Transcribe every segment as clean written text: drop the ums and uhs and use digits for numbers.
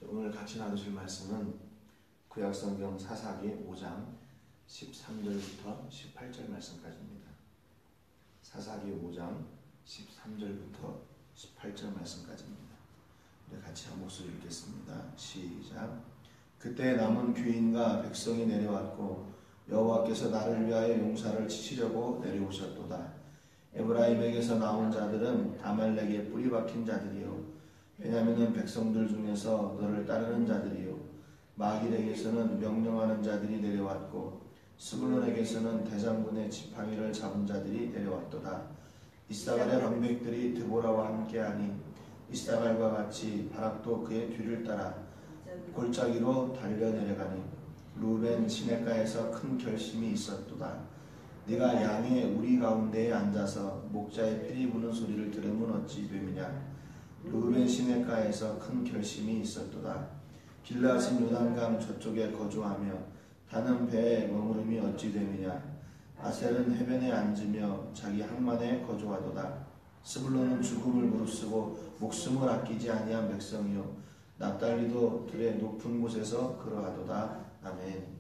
오늘 같이 나누실 말씀은 구약성경 사사기 5장 13절부터 18절 말씀까지입니다. 사사기 5장 13절부터 18절 말씀까지입니다. 우리 같이 한 목소리 읽겠습니다. 시작. 그때 남은 귀인과 백성이 내려왔고 여호와께서 나를 위하여 용사를 치시려고 내려오셨도다. 에브라임에게서 나온 자들은 아말렉의 뿌리 박힌 자들이요 베냐민은 백성들 중에서 너를 따르는 자들이요 마길에게서는 명령하는 자들이 내려왔고 스불론에게서는 대장군의 지팡이를 잡은 자들이 내려왔도다. 이사갈의 방백들이 드보라와 함께하니 이사갈과 같이 바락도 그의 뒤를 따라 골짜기로 달려 내려가니 루벤 시냇가에서 큰 결심이 있었도다. 네가 양의 우리 가운데에 앉아서 목자의 피리 부는 소리를 들으면 어찌 됨이냐. 루벤 시냇가에서 큰 결심이 있었도다. 길르앗은 요단강 저쪽에 거주하며 타는 배에 머무름이 어찌 됨이냐. 아셀은 해변에 앉으며 자기 항만에 거주하도다. 스불론은 죽음을 무릅쓰고 목숨을 아끼지 아니한 백성이요 납달리도 들의 높은 곳에서 그러하도다. 아멘.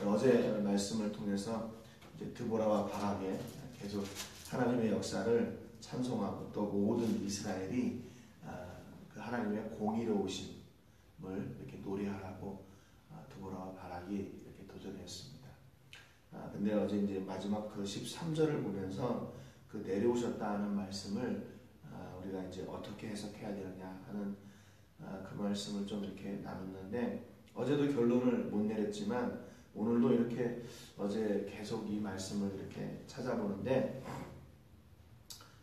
어제 말씀을 통해서 이제 드보라와 바락의 계속 하나님의 역사를 찬송하고 또 모든 이스라엘이 그 하나님의 공의로우심을 이렇게 노래하라고 드보라와 바락이 이렇게 도전했습니다. 근데 어제 이제 마지막 그 13절을 보면서 그 내려오셨다는 말씀을 우리가 이제 어떻게 해석해야 되느냐 하는 그 말씀을 좀 이렇게 나눴는데 어제도 결론을 못 내렸지만 오늘도 이렇게 어제 계속 이 말씀을 이렇게 찾아보는데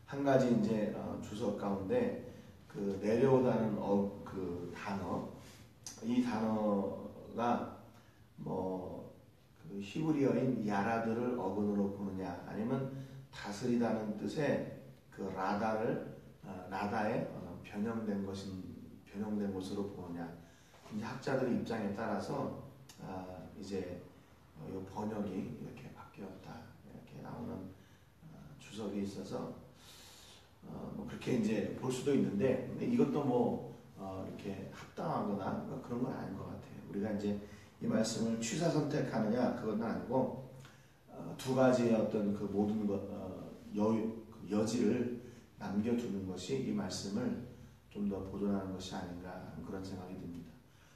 한 가지 이제 주석 가운데 그 내려오다는 그 단어 이 단어가 뭐 그 히브리어인 야라드를 어근으로 보느냐 아니면 다스리다는 뜻의 그 라다에 변형된 것으로 보느냐 이제 학자들의 입장에 따라서 이제 이 번역이 이렇게 바뀌었다 이렇게 나오는 주석이 있어서 뭐 그렇게 이제 볼 수도 있는데 근데 이것도 뭐 이렇게 합당하거나 그런 건 아닌 것 같아요. 우리가 이제 이 말씀을 취사 선택하느냐 그건 아니고 두 가지의 어떤 그 모든 여지를 남겨두는 것이 이 말씀을 좀 더 보존하는 것이 아닌가 그런 생각이 듭니다.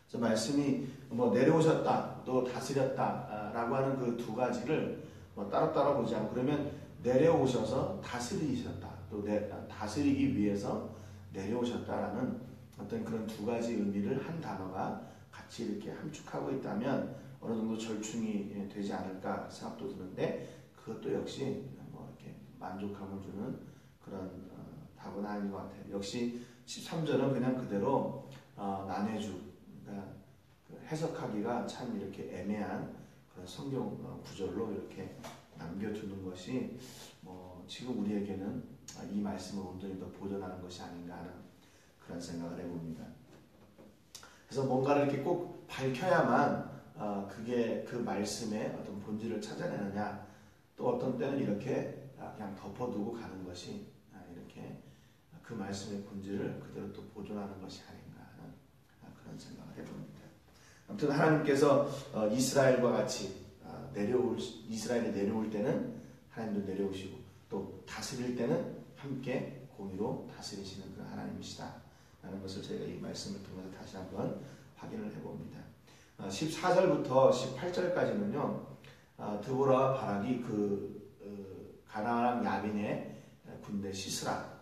그래서 말씀이 뭐 내려오셨다 또 다스렸다라고 하는 그 두 가지를 뭐 따로따로 보지 않고 그러면 내려오셔서 다스리셨다 또 다스리기 위해서 내려오셨다라는 어떤 그런 두 가지 의미를 한 단어가 같이 이렇게 함축하고 있다면 어느 정도 절충이 되지 않을까 생각도 드는데 그것도 역시 뭐 이렇게 만족감을 주는 그런 답은 아닌 것 같아요. 역시 13절은 그냥 그대로 난해주 그러니까 해석하기가 참 이렇게 애매한 그런 성경 구절로 이렇게 남겨두는 것이 뭐 지금 우리에게는 이 말씀을 온전히 더 보존하는 것이 아닌가 하는 그런 생각을 해봅니다. 그래서 뭔가를 이렇게 꼭 밝혀야만 그게 그 말씀의 어떤 본질을 찾아내느냐 또 어떤 때는 이렇게 그냥 덮어두고 가는 것이 이렇게 그 말씀의 본질을 그대로 또 보존하는 것이 아닌가 하는 그런 생각을 해봅니다. 아무튼 하나님께서 이스라엘과 같이 이스라엘이 내려올 때는 하나님도 내려오시고 또 다스릴 때는 함께 공의로 다스리시는 그런 하나님이시다 라는 것을 저희가 이 말씀을 통해서 다시 한번 확인을 해봅니다. 14절부터 18절까지는요 드보라와 바락이 그 가나안 야빈의 군대 시스라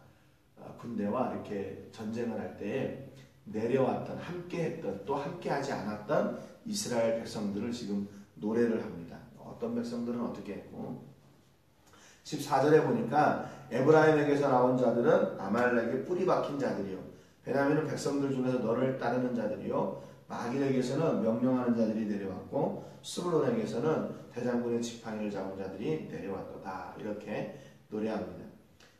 군대와 이렇게 전쟁을 할 때에 내려왔던 함께했던 또 함께하지 않았던 이스라엘 백성들을 지금 노래를 합니다. 어떤 백성들은 어떻게 했고 14절에 보니까 에브라임에게서 나온 자들은 아말렉의 뿌리 박힌 자들이요 베냐민은 백성들 중에서 너를 따르는 자들이요 마길에게서는 명령하는 자들이 내려왔고 스불론에게서는 대장군의 지팡이를 잡은 자들이 내려왔도다 이렇게 노래합니다.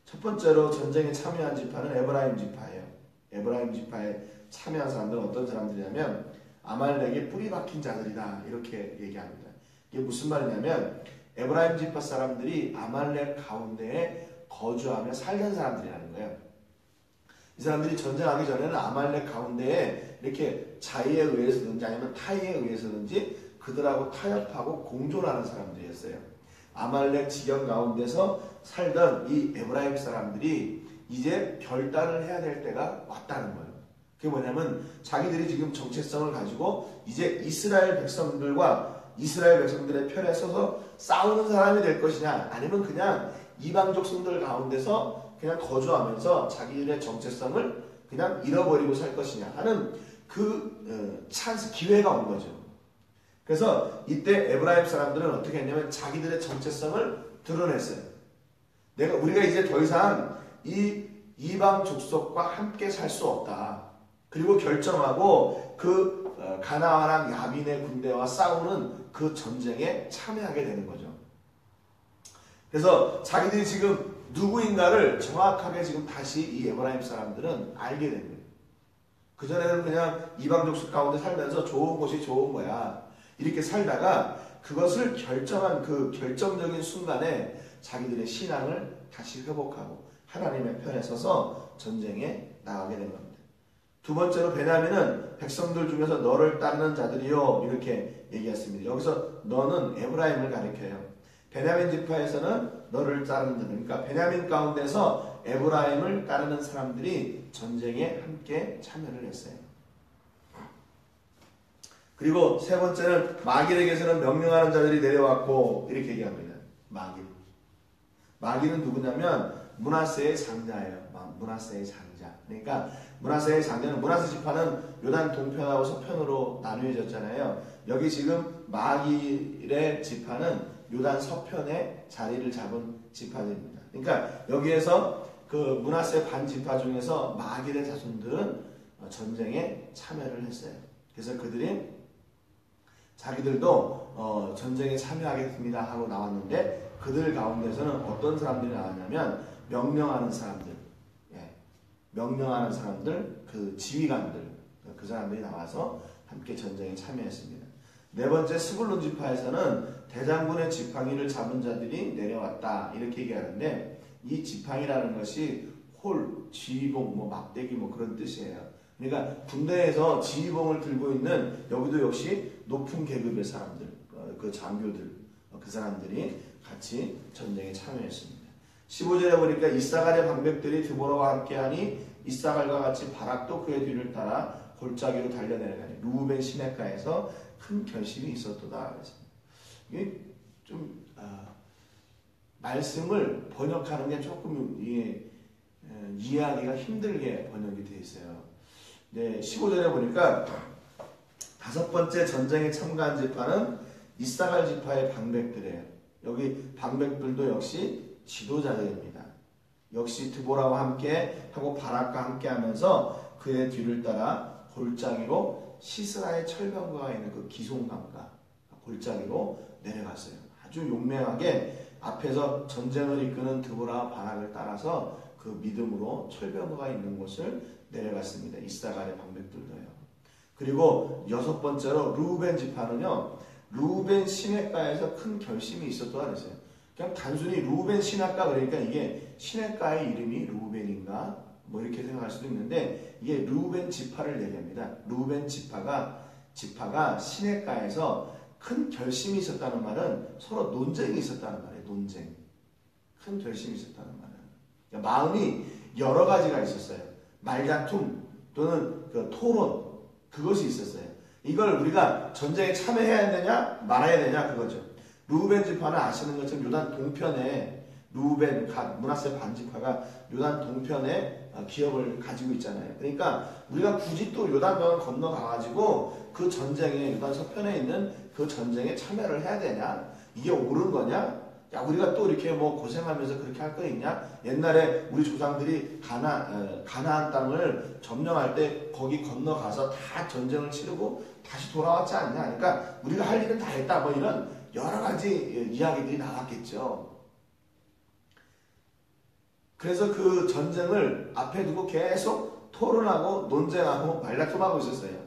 첫 번째로 전쟁에 참여한 지파는 에브라임 지파예요. 에브라임 지파에 참여한 사람들은 어떤 사람들이냐면 아말렉의 뿌리 박힌 자들이다 이렇게 얘기합니다. 이게 무슨 말이냐면 에브라임 지파 사람들이 아말렉 가운데에 거주하며 살던 사람들이라는 거예요. 이 사람들이 전쟁하기 전에는 아말렉 가운데에 이렇게 자의에 의해서든지 아니면 타의에 의해서든지 그들하고 타협하고 공존하는 사람들이었어요. 아말렉 지경 가운데서 살던 이 에브라임 사람들이 이제 결단을 해야 될 때가 왔다는 거예요. 그게 뭐냐면 자기들이 지금 정체성을 가지고 이제 이스라엘 백성들의 편에 서서 싸우는 사람이 될 것이냐, 아니면 그냥 이방 족속들 가운데서 그냥 거주하면서 자기들의 정체성을 그냥 잃어버리고 살 것이냐 하는 그 찬스, 기회가 온 거죠. 그래서 이때 에브라임 사람들은 어떻게 했냐면 자기들의 정체성을 드러냈어요. 우리가 이제 더 이상 이 이방 족속과 함께 살 수 없다. 그리고 결정하고 그 가나안랑 야빈의 군대와 싸우는 그 전쟁에 참여하게 되는 거죠. 그래서 자기들이 지금 누구인가를 정확하게 지금 다시 이 에브라임 사람들은 알게 된 거예요. 그전에는 그냥 이방 족속 가운데 살면서 좋은 곳이 좋은 거야, 이렇게 살다가 그것을 결정한 그 결정적인 순간에 자기들의 신앙을 다시 회복하고 하나님의 편에 서서 전쟁에 나가게 된 겁니다. 두 번째로 베냐민은 백성들 중에서 너를 따르는 자들이요, 이렇게 얘기했습니다. 여기서 너는 에브라임을 가리켜요. 베냐민 지파에서는 너를 따르는 자들, 그러니까 베냐민 가운데서 에브라임을 따르는 사람들이 전쟁에 함께 참여를 했어요. 그리고 세 번째는 마길에게서는 명령하는 자들이 내려왔고, 이렇게 얘기합니다. 마길은 누구냐면 므낫세의 장자예요. 므낫세의 장자. 그러니까 므낫세의 장자는, 므낫세 지파는 요단 동편하고 서편으로 나누어졌잖아요. 여기 지금 마길의 지파는 요단 서편에 자리를 잡은 지파들입니다. 그러니까 여기에서 그 므낫세 반 지파 중에서 마길의 자손들은 전쟁에 참여를 했어요. 그래서 그들이 자기들도 전쟁에 참여하겠습니다 하고 나왔는데, 그들 가운데서는 어떤 사람들이 나왔냐면 명령하는 사람들, 명령하는 사람들, 그 지휘관들, 그 사람들이 나와서 함께 전쟁에 참여했습니다. 네 번째, 스불론 지파에서는 대장군의 지팡이를 잡은 자들이 내려왔다, 이렇게 얘기하는데, 이 지팡이라는 것이 홀, 지휘봉, 막대기 그런 뜻이에요. 그러니까 군대에서 지휘봉을 들고 있는, 여기도 역시 높은 계급의 사람들, 그 장교들, 그 사람들이 같이 전쟁에 참여했습니다. 15절에 보니까 이사갈의 방백들이 드보라와 함께하니 이사갈과 같이 바락도 그의 뒤를 따라 골짜기로 달려내려가니 루벤 시내가에서 큰 결심이 있었도다. 이게 좀 말씀을 번역하는 게 조금 이해하기가 힘들게 번역이 되어 있어요. 네, 15절에 보니까 다섯 번째 전쟁에 참가한 지파는 이사갈 지파의 방백들이에요. 여기 방백들도 역시 지도자들입니다. 역시 드보라와 함께 하고 바락과 함께 하면서 그의 뒤를 따라 골짜기로 시스라의 철병거가 있는 그 기송강가 골짜기로 내려갔어요. 아주 용맹하게 앞에서 전쟁을 이끄는 드보라와 바락을 따라서 그 믿음으로 철병거가 있는 곳을 내려갔습니다. 이사갈의 방백들도요. 그리고 여섯 번째로 루벤 지파는요, 루벤 시냇가에서 큰 결심이 있었다고 그랬어요. 그냥 단순히 루벤 시냇가, 그러니까 이게 시냇가의 이름이 루벤인가 이렇게 생각할 수도 있는데, 이게 루벤 지파를 얘기합니다. 루벤 지파가 시냇가에서 큰 결심이 있었다는 말은 서로 논쟁이 있었다는 말이에요. 논쟁. 큰 결심이 있었다는 말은. 그러니까 마음이 여러 가지가 있었어요. 말다툼 또는 그 토론, 그것이 있었어요. 이걸 우리가 전쟁에 참여해야 되냐 말아야 되냐, 그거죠. 루벤 지파는 아시는 것처럼 요단 동편에 루벤, 갓, 므낫세 반 지파가 요단 동편에 기업을 가지고 있잖아요. 그러니까 우리가 굳이 또 요단강을 건너가가지고 그 전쟁에, 요단 서편에 있는 그 전쟁에 참여를 해야 되냐? 이게 옳은 거냐? 야, 우리가 또 이렇게 고생하면서 그렇게 할 거 있냐? 옛날에 우리 조상들이 가나안 땅을 점령할 때 거기 건너가서 다 전쟁을 치르고 다시 돌아왔지 않냐? 그러니까 우리가 할 일은 다 했다, 이런 여러 가지 이야기들이 나왔겠죠. 그래서 그 전쟁을 앞에 두고 계속 토론하고 논쟁하고 말다툼하고 있었어요.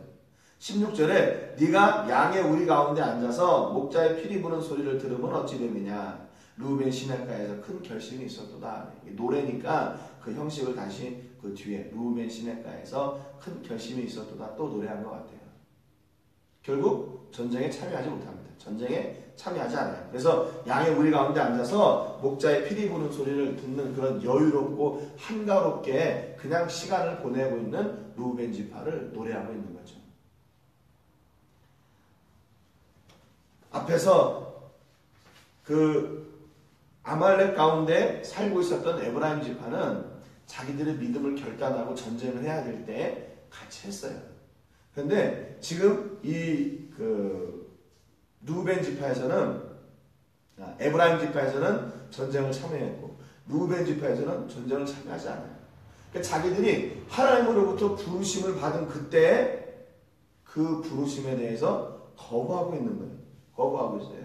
16절에 네가 양의 우리 가운데 앉아서 목자의 피리 부는 소리를 들으면 어찌 되느냐? 루벤 시냇가에서 큰 결심이 있었도다. 노래니까 그 형식을 다시 그 뒤에 르우벤 시내가에서 큰 결심이 있었도다 또 노래한 것 같아요. 결국 전쟁에 참여하지 못합니다. 전쟁에 참여하지 않아요. 그래서 양의 무리 가운데 앉아서 목자의 피리 부는 소리를 듣는 그런 여유롭고 한가롭게 그냥 시간을 보내고 있는 르우벤 지파를 노래하고 있는 거죠. 앞에서 그 아말렉 가운데 살고 있었던 에브라임 지파는 자기들의 믿음을 결단하고 전쟁을 해야 될 때 같이 했어요. 그런데 지금 이 르우벤 지파에서는 에브라임 지파에서는 전쟁을 참여했고 르우벤 지파에서는 전쟁을 참여하지 않아요. 그러니까 자기들이 하나님으로부터 부르심을 받은 그때 그 부르심에 대해서 거부하고 있는 거예요. 거부하고 있어요.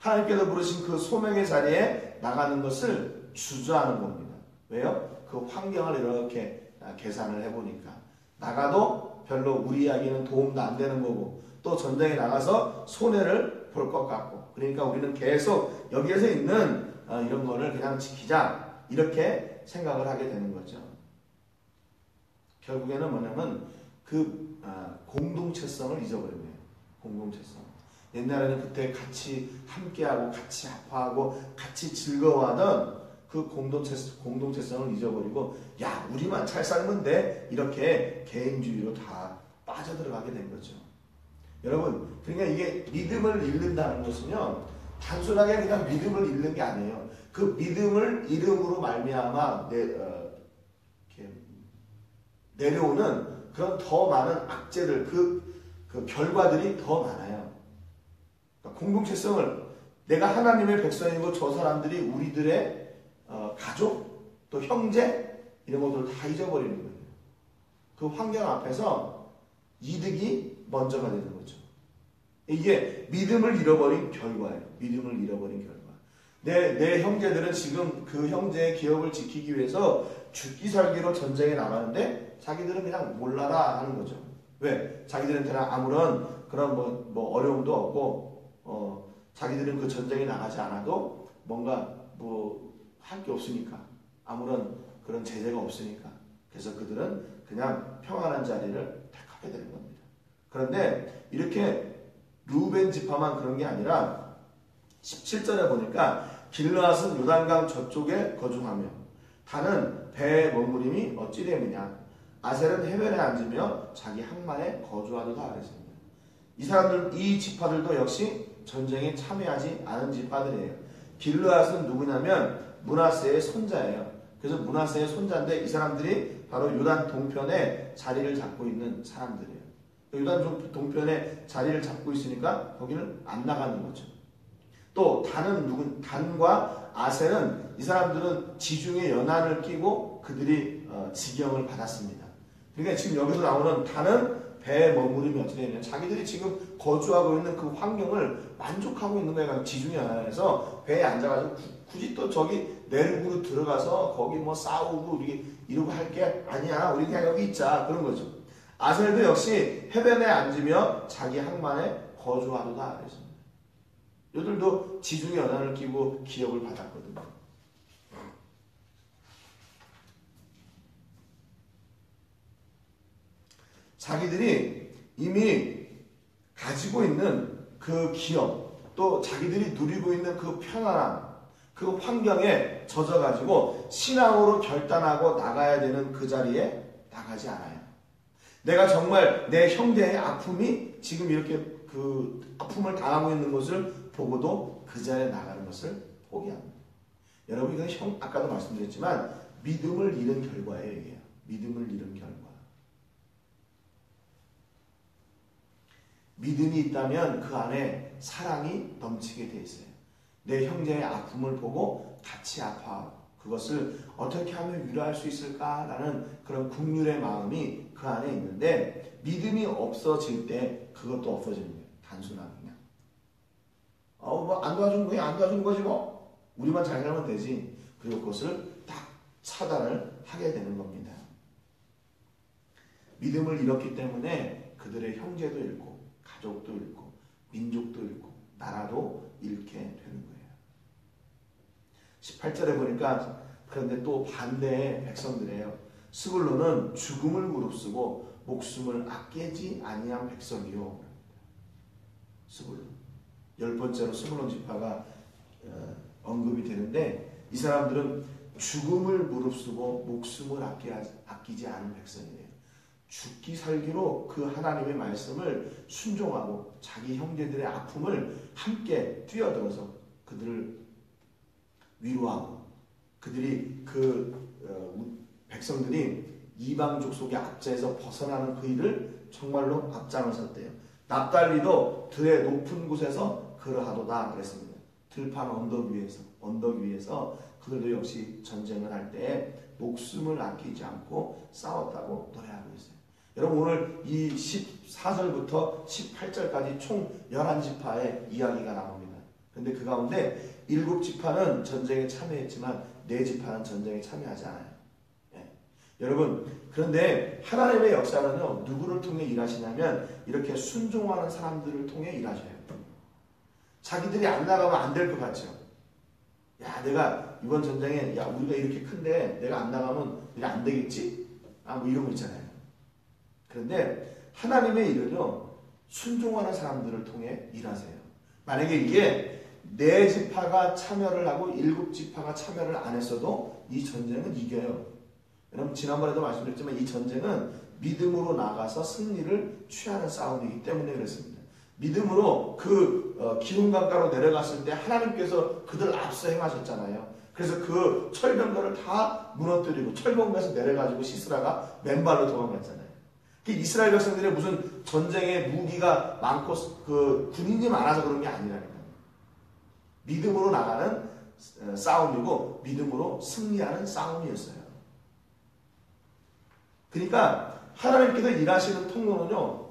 하나님께서 부르신 그 소명의 자리에 나가는 것을 주저하는 겁니다. 왜요? 그 환경을 이렇게 계산을 해보니까 나가도 별로 우리에게는 도움도 안 되는 거고 또 전쟁에 나가서 손해를 볼 것 같고 그러니까 우리는 계속 여기에서 있는 이런 거를 그냥 지키자 이렇게 생각을 하게 되는 거죠. 결국에는 뭐냐면 그 공동체성을 잊어버린 거예요. 공동체성. 옛날에는 그때 같이 함께하고 같이 아파하고 같이 즐거워하던 그 공동체성을 잊어버리고 야 우리만 잘 살면 돼 이렇게 개인주의로 다 빠져들어가게 된 거죠. 여러분 그러니까 이게 믿음을 잃는다는 것은요 단순하게 그냥 믿음을 잃는 게 아니에요. 그 믿음을 잃음으로 말미암아 내려오는 그런 더 많은 악재들 그 결과들이 더 많아요. 그러니까 공동체성을 내가 하나님의 백성이고 저 사람들이 우리들의 가족 또 형제 이런 것들을 다 잊어버리는 거예요. 그 환경 앞에서 이득이 먼저가 되는 거죠. 이게 믿음을 잃어버린 결과예요. 믿음을 잃어버린 결과. 내 형제들은 지금 그 형제의 기업을 지키기 위해서 죽기 살기로 전쟁에 나가는데 자기들은 그냥 몰라라 하는 거죠. 왜? 자기들한테는 아무런 그런 뭐 어려움도 없고 자기들은 그 전쟁에 나가지 않아도 뭔가 할 게 없으니까 아무런 그런 제재가 없으니까 그래서 그들은 그냥 평안한 자리를 택하게 되는 겁니다. 그런데 이렇게 르우벤 지파만 그런 게 아니라 17절에 보니까 길르앗은 요단강 저쪽에 거주하며 다는 배에 머무림이 어찌 됨이냐 아셀은 해변에 앉으며 자기 항만에 거주하도다 그랬습니다. 이 사람들 이 지파들도 역시 전쟁에 참여하지 않은 지파들이에요. 길르앗은 누구냐면 므낫세의 손자예요. 그래서 므낫세의 손자인데 이 사람들이 바로 요단 동편에 자리를 잡고 있는 사람들이에요. 요단 동편에 자리를 잡고 있으니까 거기는 안 나가는 거죠. 또 단과 아셀은 이 사람들은 지중해 연안을 끼고 그들이 지경을 받았습니다. 그러니까 지금 여기서 나오는 단은 배에 머무름이 어떻게 되냐면 자기들이 지금 거주하고 있는 그 환경을 만족하고 있는 거예요. 지중해 연안에서 배에 앉아가지고 굳이 또 저기 내륙으로 들어가서 거기 뭐 싸우고 우리 이러고 할 게 아니야. 우리 그냥 여기 있자. 그런 거죠. 아셀도 역시 해변에 앉으며 자기 항만에 거주하도다 그랬습니다. 이들도 지중해 연안을 끼고 기업을 받았거든요. 자기들이 이미 가지고 있는 그 기업 또 자기들이 누리고 있는 그 편안함 그 환경에 젖어가지고 신앙으로 결단하고 나가야 되는 그 자리에 나가지 않아요. 내가 정말 내 형제의 아픔이 지금 이렇게 그 아픔을 당하고 있는 것을 보고도 그 자리에 나가는 것을 포기합니다. 여러분 이건 아까도 말씀드렸지만 믿음을 잃은 결과예요. 이게 믿음을 잃은 결과. 믿음이 있다면 그 안에 사랑이 넘치게 돼 있어요. 내 형제의 아픔을 보고 같이 아파하고 그것을 어떻게 하면 위로할 수 있을까라는 그런 긍휼의 마음이 그 안에 있는데 믿음이 없어질 때 그것도 없어지는 거예요. 단순하게 그냥 뭐 안 도와준 거야 안 도와준 거지 뭐 우리만 잘 살면 되지. 그리고 그것을 딱 차단을 하게 되는 겁니다. 믿음을 잃었기 때문에 그들의 형제도 잃고 가족도 잃고 민족도 잃고 나라도 잃게 되는 거예요. 18절에 보니까 그런데 또 반대의 백성들이에요. 스불론은 죽음을 무릅쓰고 목숨을 아끼지 아니한 백성이요. 스불론. 10번째로 스불론 지파가 언급이 되는데 이 사람들은 죽음을 무릅쓰고 목숨을 아끼지 않은 백성이에요. 죽기 살기로 그 하나님의 말씀을 순종하고 자기 형제들의 아픔을 함께 뛰어들어서 그들을 위로하고 그들이 백성들이 이방 족속의 압제에서 벗어나는 그 일을 정말로 앞장을 섰대요. 납달리도 들의 높은 곳에서 그러하도다 그랬습니다. 들판 언덕 위에서 그들도 역시 전쟁을 할 때 목숨을 아끼지 않고 싸웠다고 노래하고 있어요. 여러분 오늘 이 14절부터 18절까지 총 11지파의 이야기가 나옵니다. 그런데 그 가운데 7지파는 전쟁에 참여했지만 4지파는 전쟁에 참여하지 않아요. 여러분 그런데 하나님의 역사는요 누구를 통해 일하시냐면 이렇게 순종하는 사람들을 통해 일하셔요. 자기들이 안 나가면 안 될 것 같죠. 야 내가 이번 전쟁에 야 우리가 이렇게 큰데 내가 안 나가면 이게 안 되겠지? 뭐 이런 거 있잖아요. 그런데 하나님의 일은요 순종하는 사람들을 통해 일하세요. 만약에 이게 4지파가 참여를 하고 7지파가 참여를 안 했어도 이 전쟁은 이겨요. 여러분 지난번에도 말씀드렸지만 이 전쟁은 믿음으로 나가서 승리를 취하는 싸움이기 때문에 그렇습니다. 믿음으로 기둥강가로 내려갔을 때 하나님께서 그들 앞서 행하셨잖아요. 그래서 그 철병거를 다 무너뜨리고 철봉에서 내려가지고 시스라가 맨발로 도망갔잖아요. 이스라엘 백성들의 무슨 전쟁에 무기가 많고 군인이 많아서 그런 게 아니라니까요. 믿음으로 나가는 싸움이고 믿음으로 승리하는 싸움이었어요. 그러니까 하나님께서 일하시는 통로는요,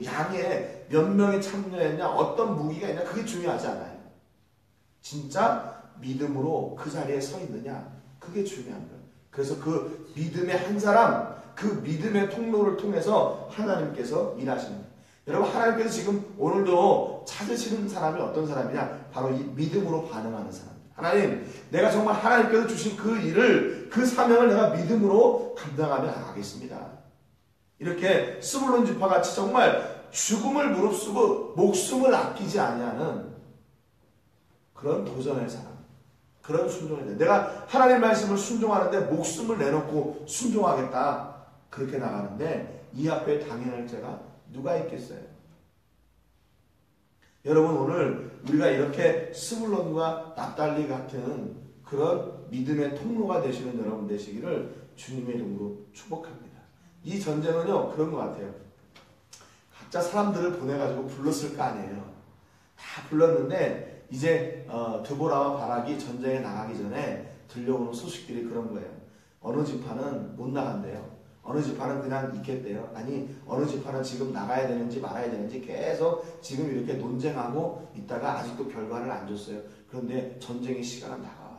양에 몇 명이 참여했냐, 어떤 무기가 있냐, 그게 중요하지 않아요. 진짜 믿음으로 그 자리에 서 있느냐, 그게 중요한 거예요. 그래서 그 믿음의 한 사람, 그 믿음의 통로를 통해서 하나님께서 일하시는 거예요. 여러분, 하나님께서 지금 오늘도 찾으시는 사람이 어떤 사람이냐? 바로 이 믿음으로 반응하는 사람. 하나님, 내가 정말 하나님께서 주신 그 일을, 그 사명을 내가 믿음으로 감당하며 나가겠습니다. 이렇게 스불론 지파같이 정말 죽음을 무릅쓰고 목숨을 아끼지 아니하는 그런 도전의 사람, 그런 순종의 내가 하나님 말씀을 순종하는데 목숨을 내놓고 순종하겠다 그렇게 나가는데 이 앞에 당연할 자가 누가 있겠어요? 여러분 오늘 우리가 이렇게 스불론과 납달리 같은 그런 믿음의 통로가 되시는 여러분 되시기를 주님의 이름으로 축복합니다. 이 전쟁은요 그런 것 같아요. 각자 사람들을 보내가지고 불렀을 거 아니에요. 다 불렀는데 이제 드보라와 바락이 전쟁에 나가기 전에 들려오는 소식들이 그런 거예요. 어느 지파는 못 나간대요. 어느 지파는 그냥 있겠대요. 아니 어느 지파는 지금 나가야 되는지 말아야 되는지 계속 지금 이렇게 논쟁하고 있다가 아직도 결과를 안 줬어요. 그런데 전쟁의 시간은 다가와요.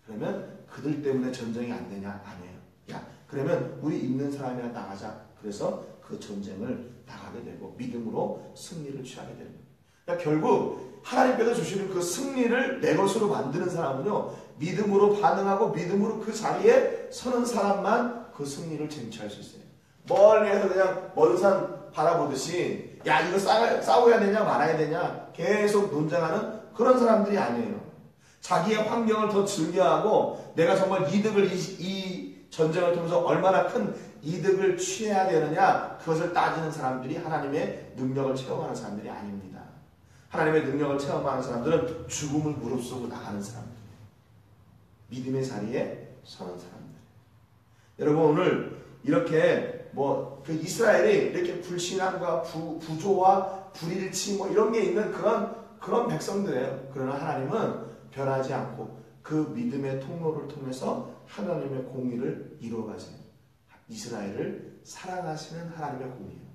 그러면 그들 때문에 전쟁이 안 되냐? 아니에요. 야 그러면 우리 있는 사람이랑 나가자. 그래서 그 전쟁을 나가게 되고 믿음으로 승리를 취하게 되는 거예요. 그러니까 결국 하나님께서 주시는 그 승리를 내 것으로 만드는 사람은요 믿음으로 반응하고 믿음으로 그 자리에 서는 사람만 그 승리를 쟁취할 수 있어요. 멀리에서 그냥 먼 산 바라보듯이 야 이거 싸워야 되냐 말아야 되냐 계속 논쟁하는 그런 사람들이 아니에요. 자기의 환경을 더 즐겨하고 내가 정말 이득을 이 전쟁을 통해서 얼마나 큰 이득을 취해야 되느냐 그것을 따지는 사람들이 하나님의 능력을 체험하는 사람들이 아닙니다. 하나님의 능력을 체험하는 사람들은 죽음을 무릅쓰고 나가는 사람들, 믿음의 자리에 서는 사람들. 여러분 오늘 이렇게 그 이스라엘이 이렇게 불신앙과 부조와 불일치 이런 게 있는 그런 백성들이에요. 그러나 하나님은 변하지 않고 그 믿음의 통로를 통해서 하나님의 공의를 이루어가세요. 이스라엘을 사랑하시는 하나님의 공의예요.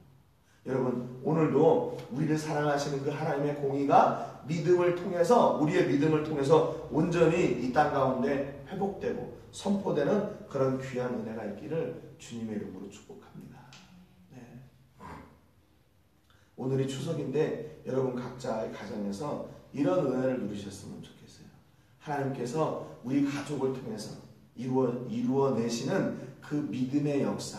여러분 오늘도 우리를 사랑하시는 그 하나님의 공의가 믿음을 통해서 우리의 믿음을 통해서 온전히 이 땅 가운데 회복되고 선포되는 그런 귀한 은혜가 있기를 주님의 이름으로 축복합니다. 네. 오늘이 추석인데 여러분 각자의 가정에서 이런 은혜를 누리셨으면 좋겠어요. 하나님께서 우리 가족을 통해서 이루어내시는 그 믿음의 역사,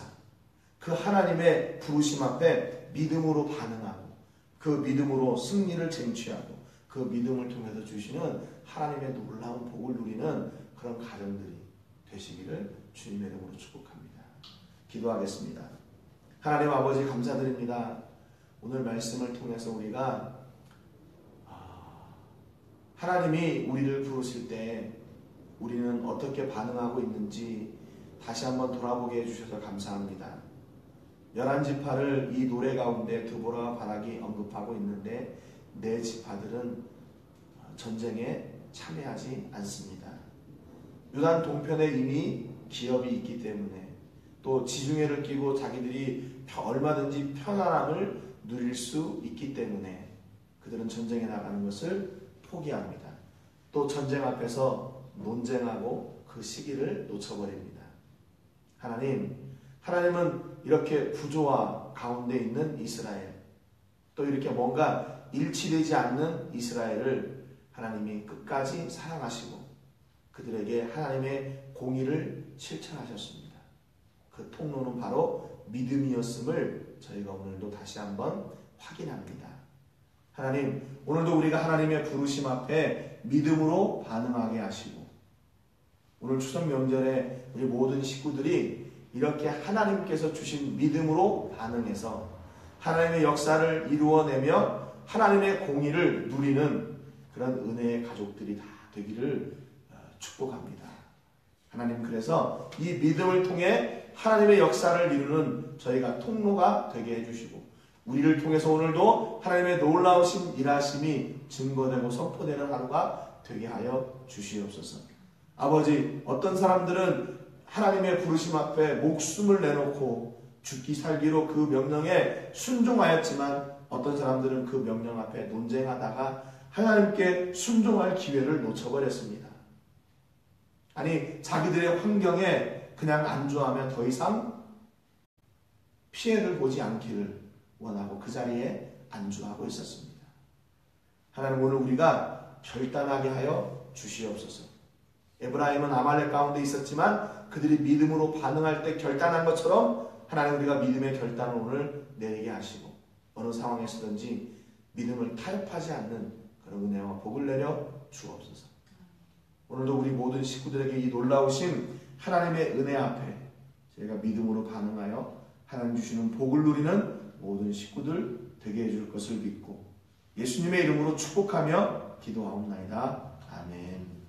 그 하나님의 부르심 앞에 믿음으로 반응하고 그 믿음으로 승리를 쟁취하고 그 믿음을 통해서 주시는 하나님의 놀라운 복을 누리는 그런 가정들이 되시기를 주님의 이름으로 축복합니다. 기도하겠습니다. 하나님 아버지 감사드립니다. 오늘 말씀을 통해서 우리가 하나님이 우리를 부르실 때 우리는 어떻게 반응하고 있는지 다시 한번 돌아보게 해주셔서 감사합니다. 11지파를 이 노래 가운데 드보라와 바락이 언급하고 있는데 네 지파들은 전쟁에 참여하지 않습니다. 요단 동편에 이미 기업이 있기 때문에 또 지중해를 끼고 자기들이 얼마든지 편안함을 누릴 수 있기 때문에 그들은 전쟁에 나가는 것을 포기합니다. 또 전쟁 앞에서 논쟁하고 그 시기를 놓쳐버립니다. 하나님은 이렇게 부조화 가운데 있는 이스라엘, 또 이렇게 뭔가 일치되지 않는 이스라엘을 하나님이 끝까지 사랑하시고 그들에게 하나님의 공의를 실천하셨습니다. 그 통로는 바로 믿음이었음을 저희가 오늘도 다시 한번 확인합니다. 하나님, 오늘도 우리가 하나님의 부르심 앞에 믿음으로 반응하게 하시고 오늘 추석 명절에 우리 모든 식구들이 이렇게 하나님께서 주신 믿음으로 반응해서 하나님의 역사를 이루어내며 하나님의 공의를 누리는 그런 은혜의 가족들이 다 되기를 축복합니다. 하나님, 그래서 이 믿음을 통해 하나님의 역사를 이루는 저희가 통로가 되게 해주시고 우리를 통해서 오늘도 하나님의 놀라우신 일하심이 증거되고 선포되는 하루가 되게 하여 주시옵소서. 아버지, 어떤 사람들은 하나님의 부르심 앞에 목숨을 내놓고 죽기 살기로 그 명령에 순종하였지만 어떤 사람들은 그 명령 앞에 논쟁하다가 하나님께 순종할 기회를 놓쳐버렸습니다. 아니, 자기들의 환경에 그냥 안주하며 더 이상 피해를 보지 않기를 원하고 그 자리에 안주하고 있었습니다. 하나님, 오늘 우리가 결단하게 하여 주시옵소서. 에브라임은 아말렉 가운데 있었지만 그들이 믿음으로 반응할 때 결단한 것처럼 하나님, 우리가 믿음의 결단을 오늘 내리게 하시고 어느 상황에서든지 믿음을 타협하지 않는 그런 은혜와 복을 내려 주옵소서. 오늘도 우리 모든 식구들에게 이 놀라우신 하나님의 은혜 앞에 저희가 믿음으로 반응하여 하나님 주시는 복을 누리는 모든 식구들 되게 해줄 것을 믿고 예수님의 이름으로 축복하며 기도하옵나이다. 아멘.